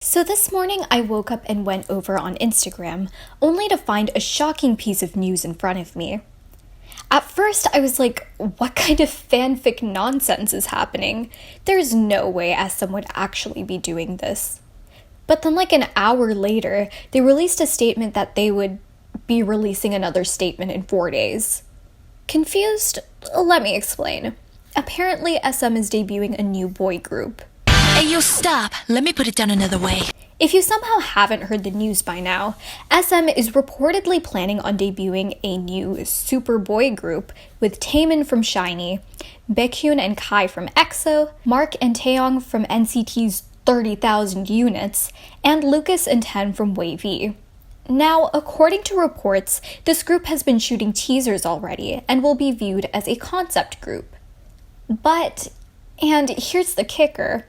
So this morning I woke up and went over on Instagram, only to find a shocking piece of news in front of me. At first I was like, what kind of fanfic nonsense is happening? There's no way SM would actually be doing this. But then like an hour later, they released a statement that they would be releasing another statement in 4 days. Confused? Let me explain. Apparently SM is debuting a new boy group. Hey, yo, stop. Let me put it down another way. If you somehow haven't heard the news by now, SM is reportedly planning on debuting a new super boy group with Taemin from SHINee, Baekhyun and Kai from EXO, Mark and Taeyong from NCT's 30,000 Units, and Lucas and Ten from WayV. Now, according to reports, this group has been shooting teasers already and will be viewed as a concept group. But, and here's the kicker,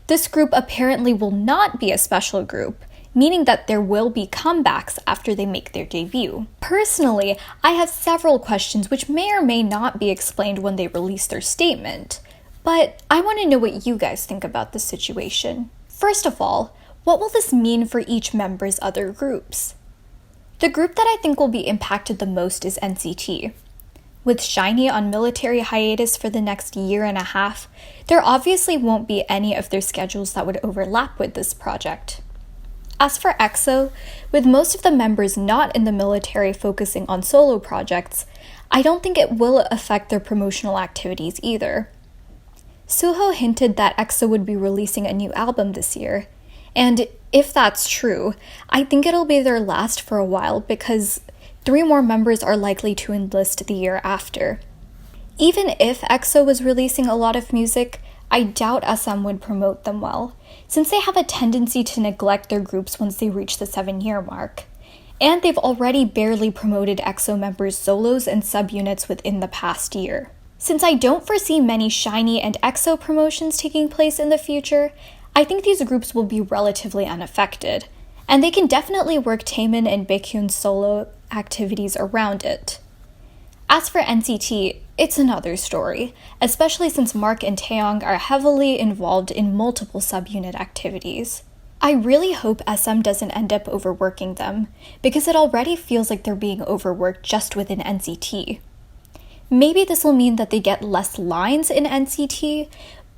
this group apparently will not be a special group, meaning that there will be comebacks after they make their debut. Personally, I have several questions which may or may not be explained when they release their statement, but I want to know what you guys think about this situation. First of all, what will this mean for each member's other groups? The group that I think will be impacted the most is NCT. With SHINee on military hiatus for the next year and a half, there obviously won't be any of their schedules that would overlap with this project. As for EXO, with most of the members not in the military focusing on solo projects, I don't think it will affect their promotional activities either. Suho hinted that EXO would be releasing a new album this year, and if that's true, I think it'll be their last for a while because 3 more members are likely to enlist the year after. Even if EXO was releasing a lot of music, I doubt SM would promote them well, since they have a tendency to neglect their groups once they reach the 7-year mark. And they've already barely promoted EXO members' solos and subunits within the past year. Since I don't foresee many SHINee and EXO promotions taking place in the future, I think these groups will be relatively unaffected, and they can definitely work Taemin and Baekhyun's solo activities around it. As for NCT, it's another story, especially since Mark and Taeyong are heavily involved in multiple subunit activities. I really hope SM doesn't end up overworking them, because it already feels like they're being overworked just within NCT. Maybe this will mean that they get less lines in NCT,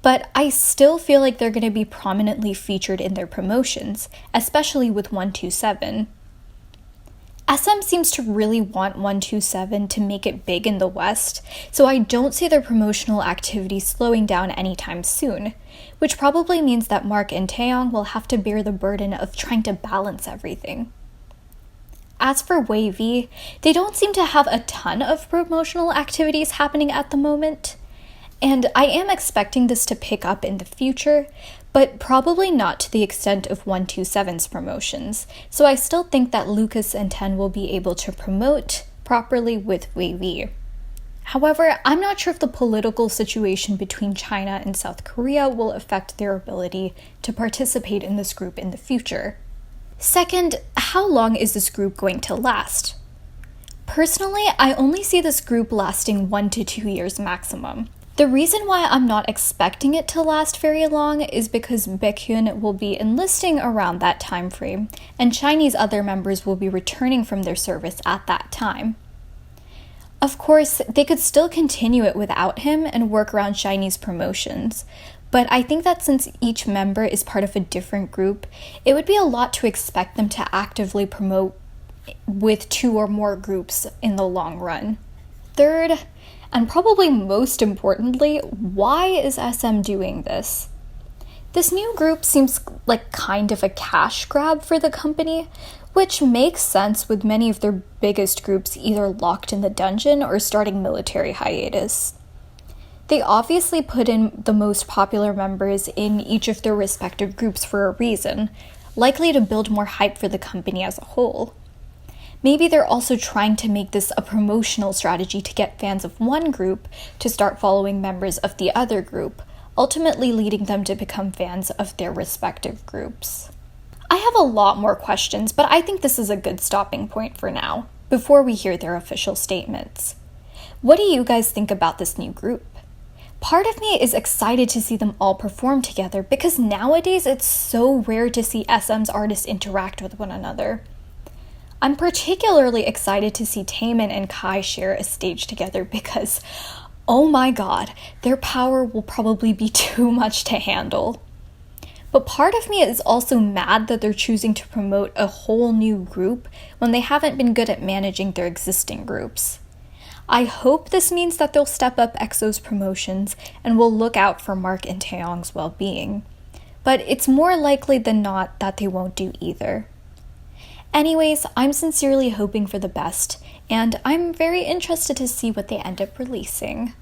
but I still feel like they're going to be prominently featured in their promotions, especially with 127. SM seems to really want 127 to make it big in the West, so I don't see their promotional activity slowing down anytime soon, which probably means that Mark and Taeyong will have to bear the burden of trying to balance everything. As for WayV, they don't seem to have a ton of promotional activities happening at the moment, and I am expecting this to pick up in the future, but probably not to the extent of 127's promotions, so I still think that Lucas and Ten will be able to promote properly with WayV. However, I'm not sure if the political situation between China and South Korea will affect their ability to participate in this group in the future. Second, how long is this group going to last? Personally, I only see this group lasting 1 to 2 years maximum. The reason why I'm not expecting it to last very long is because Baekhyun will be enlisting around that time frame, and SHINee's other members will be returning from their service at that time. Of course, they could still continue it without him and work around SHINee's promotions, but I think that since each member is part of a different group, it would be a lot to expect them to actively promote with 2 or more groups in the long run. Third, and probably most importantly, why is SM doing this? This new group seems like kind of a cash grab for the company, which makes sense with many of their biggest groups either locked in the dungeon or starting military hiatus. They obviously put in the most popular members in each of their respective groups for a reason, likely to build more hype for the company as a whole. Maybe they're also trying to make this a promotional strategy to get fans of one group to start following members of the other group, ultimately leading them to become fans of their respective groups. I have a lot more questions, but I think this is a good stopping point for now, before we hear their official statements. What do you guys think about this new group? Part of me is excited to see them all perform together because nowadays it's so rare to see SM's artists interact with one another. I'm particularly excited to see Taemin and Kai share a stage together because, oh my god, their power will probably be too much to handle. But part of me is also mad that they're choosing to promote a whole new group when they haven't been good at managing their existing groups. I hope this means that they'll step up EXO's promotions and will look out for Mark and Taeyong's well-being. But it's more likely than not that they won't do either. Anyways, I'm sincerely hoping for the best, and I'm very interested to see what they end up releasing.